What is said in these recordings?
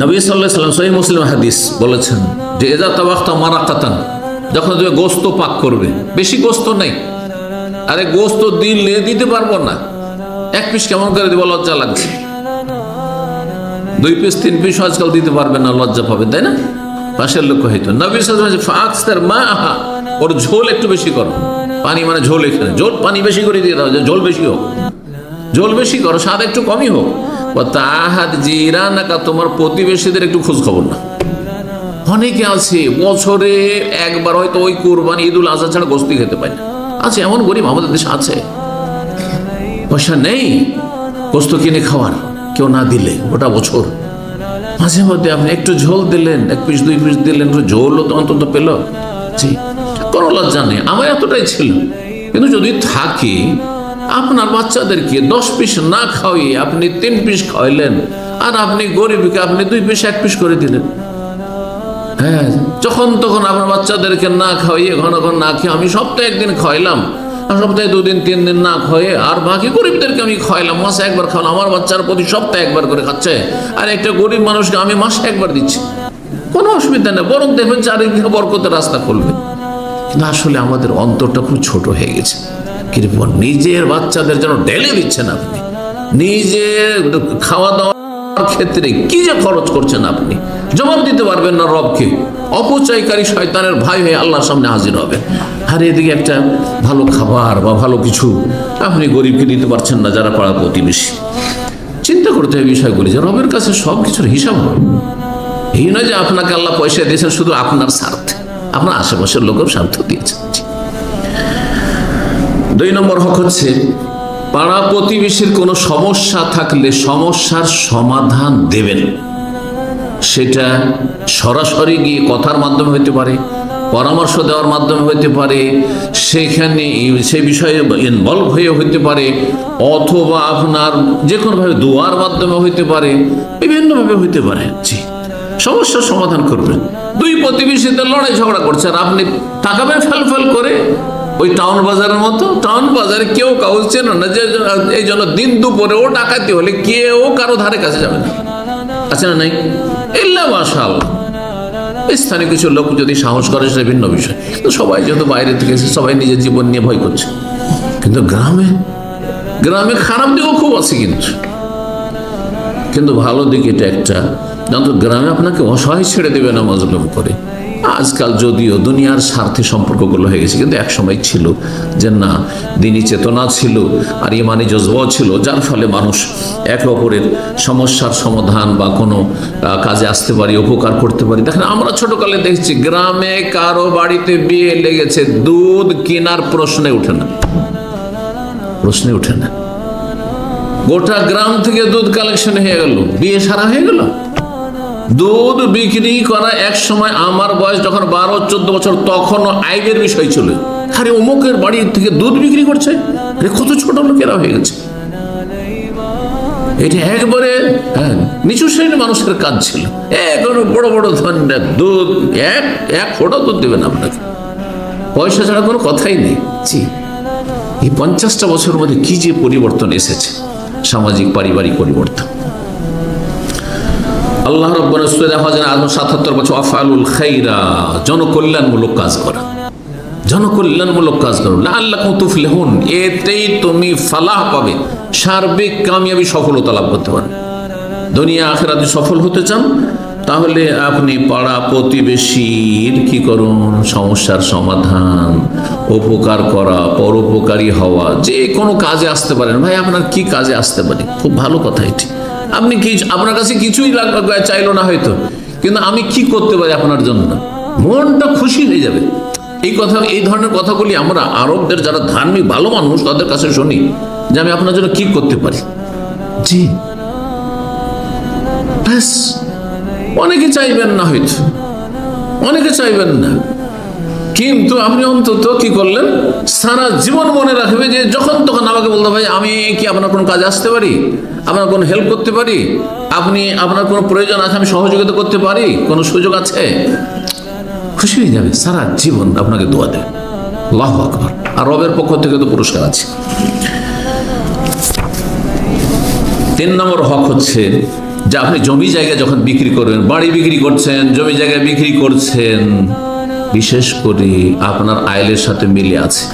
নবী সাল্লাল্লাহু আলাইহি ওয়াসাল্লাম সহিহ মুসলিম হাদিস বলেছেন যে ইজা তাওয়াক্তা মারাকাতান, যখন তুমি গোশত পাক করবে, বেশি গোশত নেই, আরে গোশত দিলে দিতে পারবো না, এক পিস কেমন করে দিব, লজ্জা লাগছে, 2 পিস 3 পিস আজকাল দিতে পারবে না, লজ্জা পাবে, তাই না? পাশের লোক হয়তো নবী সাল্লাল্লাহু আলাইহি ওয়াসাল্লাম ফাকসার মাআহা, ওর ঝোল একটু বেশি করো, পানি মানে ঝোল, এখানে ঝোল পানি বেশি করে দিয়ে দাও, ঝোল বেশি হোক, ঝোল বেশি করো, স্বাদ একটু কমই হোক। তাহাদ জিরানাকা, তোমার প্রতিবেশীদের একটু খোঁজ খবর না। অনেকে আছে বছরে একবার হয়তো ওই কুরবানি ঈদুল আজহা ছাড়া গোশত খেতে পায় না, আছে এমন গরিব আমাদের দেশে আছে, পয়সা নেই গোশত কিনে খাওয়ার, কেউ না দিলে গোটা বছর। মাঝে মধ্যে আপনি একটু ঝোল দিলেন, 1 পিস 2 পিস দিলেন, ঝোলও তো অন্তত পেল, জি কোনো লজ্জা নেই। আমার এতটাই ছিল, কিন্তু যদি থাকে আপনার বাচ্চাদেরকে 10 পিস না খাওয়িয়ে আপনি 3 পিস খাওয়াইলেন, আর আপনি গরিবকে আপনি 2 পিস 1 পিস করে দিলেন, হ্যাঁ, যখন তখন আপনার বাচ্চাদেরকে না খাওয়িয়ে ঘন ঘন না খেয়ে, আমি সপ্তাহে 1 দিন খাওয়াইলাম, সপ্তাহে 2 দিন 3 দিন না খাওয়ে, আর বাকি গরিবদেরকে আমি খাওয়াইলাম, মাসে 1 বার খাওয়ালাম, আমার বাচ্চার প্রতি সপ্তাহে 1 বার করে খাচ্ছে, আর একটা গরিব মানুষকে আমি মাসে 1 বার দিচ্ছি, কোনো অসুবিধা নেই, বরং দেখবেন চারিদিকে বরকতের রাস্তা খুলবে। কিন্তু আসলে আমাদের অন্তরটা খুব ছোট হয়ে গেছে, কিরকম নিজের বাচ্চাদের যেন ঢেলে দিচ্ছেন আপনি, নিজের খাওয়া দাওয়ার ক্ষেত্রে কি যে খরচ করছেন আপনি, জবাব দিতে পারবেন না রবকে, অপচয়কারী শয়তানের ভাই হয়ে আল্লাহর সামনে হাজির হবে। আর এদিকে একটা ভালো খাবার বা ভালো কিছু আপনি গরিবকে দিতে পারছেন না, যারা পাড়া প্রতিবেশী। চিন্তা করতে হবে বিষয়গুলি, যে রবের কাছে সব কিছুর হিসাব হবে। এই নয় যে আপনাকে আল্লাহ পয়সা দিয়েছেন শুধু আপনার স্বার্থে, আপনার আশেপাশের লোকের স্বার্থ দিয়েছেন। 2 নম্বর হক হচ্ছে পাড়া প্রতিবেশীর কোনো সমস্যা থাকলে সমস্যার সমাধান দেবেন। সেটা সরাসরি গিয়ে কথার মাধ্যমে হইতে পারে, পরামর্শ দেওয়ার মাধ্যমে হইতে পারে, সেখানে সেই বিষয়ে ইনভলভ হয়ে হইতে পারে, অথবা আপনার যে কোনোভাবে দোয়ার মাধ্যমে হইতে পারে, বিভিন্নভাবে হইতে পারে। জি, সমস্যার সমাধান করবেন। 2 প্রতিবেশীদের লড়াই ঝগড়া করছে, আর আপনি তাকাবেন ফেল করে, ওই টাউন বাজারের মতো। টাউন বাজারে কেউ কাউ চেনে না, যে এই জন্য দিন দুপুরে ও ডাকাতি হলে কেউ কারো ধারে কাছে যাবে না, আছে না নাই? ইল্লা মাশাআল্লাহ, স্থানীয় কিছু লোক যদি সাহস করে সেটা ভিন্ন বিষয়, তো সবাই যেহেতু বাইরে থেকে এসে সবাই নিজের জীবন নিয়ে ভয় করছে। কিন্তু গ্রামে খারাপ দিকও খুব আছে, কিন্তু ভালো দিক এটা একটা, জানতো গ্রামে আপনাকে অসহায় ছেড়ে দেবে না মজলুম করে। আজকাল যদিও দুনিয়ার স্বার্থে সম্পর্কগুলো হয়ে গেছে, কিন্তু এক সময় ছিল যে না, দিনী চেতনা ছিল আর ইমানি জজবাও ছিল, যার ফলে মানুষ একে অপরের সমস্যার সমাধান বা কোনো কাজে আসতে পারি, উপকার করতে পারি। দেখেন, আমরা ছোটকালে দেখছি গ্রামে কারো বাড়িতে বিয়ে লেগেছে, দুধ কেনার প্রশ্নে ওঠে না, গোটা গ্রাম থেকে দুধ কালেকশন হয়ে গেল, বিয়ে সারা হয়ে গেল। দুধ বিক্রি করা এক সময় আমার বয়স যখন 12-14 বছর, তখনও আইবের বিষয় ছিল। আরে অমুকের বাড়ি থেকে দুধ বিক্রি করছে, কত ছোট লোকেরা হয়ে গেছে। এটা একবারে নিচু শ্রেণীর মানুষের কাজ ছিল। এখন বড় বড় ধরনের দুধ, এক ফোঁটা দুধ দেবেন আপনাকে, পয়সা ছাড়া কোনো কথাই নেই। জি, এই 50টা বছরের মধ্যে কি যে পরিবর্তন এসেছে, সামাজিক পারিবারিক পরিবর্তন। আল্লাহ রাব্বুল সূরা হজের 77 বছর আফআলুল খাইরা, জনকল্যাণমূলক কাজ করা, জনকল্যাণমূলক কাজ করো, লাআল্লাকুম তুফলিহুন, এতেই তুমি ফালাহ পাবে, সার্বিক কামিয়াবি, সফলতা লাভ করতে পারবে। দুনিয়া আখিরাতে সফল হতে চান, তাহলে আপনি পাড়া প্রতিবেশীর কি করুন, সমস্যার সমাধান, উপকার করা, পরোপকারী হওয়া, যে কোনো কাজে আসতে পারেন। ভাই, আপনার কি কাজে আসতে পারে? খুব ভালো কথা এটি। আপনি কি, আপনার কাছে কিছুই চাইলো না হয়তো, কিন্তু আমি কি করতে পারি আপনার জন্য, মনটা খুশি হয়ে যাবে। এই ধরনের কথাগুলি আমরা আরবদের যারা ধার্মিক ভালো মানুষ তাদের কাছে শুনি, যে আমি আপনার জন্য কি করতে পারি। জি, ব্যাস। অনেকে চাইবেন না, হয়তো অনেকে চাইবেন না, কিন্তু আপনি অন্তত কি করলেন, সারা জীবন মনে রাখবে যে যখন তখন আমাকে বলতে, ভাই আমি কি আপনার কোনো কাজে আসতে পারি, আপনার কোনো হেল্প করতে পারি, আপনার কোনো প্রয়োজন আছে, আমি সহযোগিতা করতে পারি, কোনো সুযোগ আছে, খুশি হয়ে যাবে, সারা জীবন আপনাকে দোয়া দেবে। আল্লাহু আকবার। আর রবের পক্ষ থেকে তো পুরস্কার আছে। 3 নম্বর হক হচ্ছে যে আপনি জমি জায়গা যখন বিক্রি করবেন, বাড়ি বিক্রি করছেন, জমি জায়গা বিক্রি করছেন, বিশেষ করে আপনার আয়ের সাথে মিলে আছে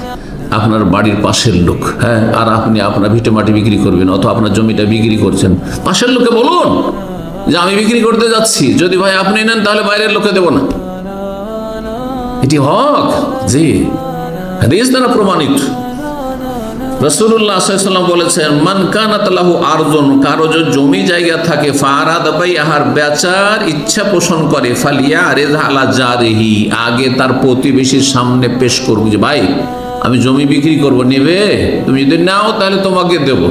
আপনার বাড়ির পাশের লোক, হ্যাঁ, আর আপনি আপনার ভিটে মাটি বিক্রি করবেন অথবা আপনার জমিটা বিক্রি করছেন, পাশের লোকে বলুন যে আমি বিক্রি করতে যাচ্ছি, যদি ভাই আপনি নেন তাহলে বাইরের লোকে দেব না। এটি হক, জি, হাদিস দ্বারা প্রমাণিত। রাসূলুল্লাহ সাল্লাল্লাহু আলাইহি ওয়াসাল্লাম বলেছেন, মান কানাত লাহু আরযুন, কারো যদি জমি জায়গা থাকে, ফারাদা বাইআহার, বেচার ইচ্ছা পোষণ করে, ফালিয়ারিজ আলা জারিহি, আগে তার প্রতিবেশীর সামনে পেশ করবে যে ভাই আমি জমি বিক্রি করব, নেবে? তুমি যদি নাও তাহলে তোমাকে দেব,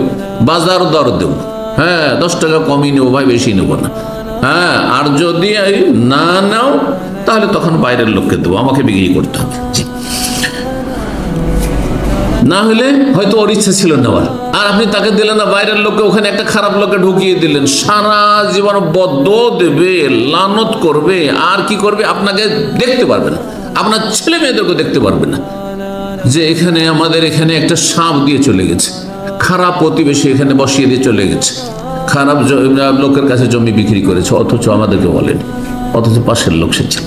বাজার দর দেব, হ্যাঁ 10 টাকা কমই নেবো ভাই, বেশি নেবো না, হ্যাঁ, আর যদি না নাও তাহলে তখন বাইরের লোককে দেবো, আমাকে বিক্রি করতে হবে। না হলে হয়তো ওর ইচ্ছা ছিল নেওয়ার, আর আপনি তাকে দিলেন না, বাইরের লোককে, ওখানে একটা খারাপ লোককে ঢুকিয়ে দিলেন, সারা জীবন বদ্দুয়া দেবে, লানত করবে, আর কি করবে, আপনাকে দেখতে পারবে না, আপনার ছেলে মেয়েদেরকে দেখতে পারবে না, যে এখানে আমাদের এখানে একটা সাপ দিয়ে চলে গেছে, খারাপ প্রতিবেশী এখানে বসিয়ে দিয়ে চলে গেছে, খারাপ লোকের কাছে জমি বিক্রি করেছে, অথচ আমাদেরকে বলেন, অথচ পাশের লোক সে ছিল।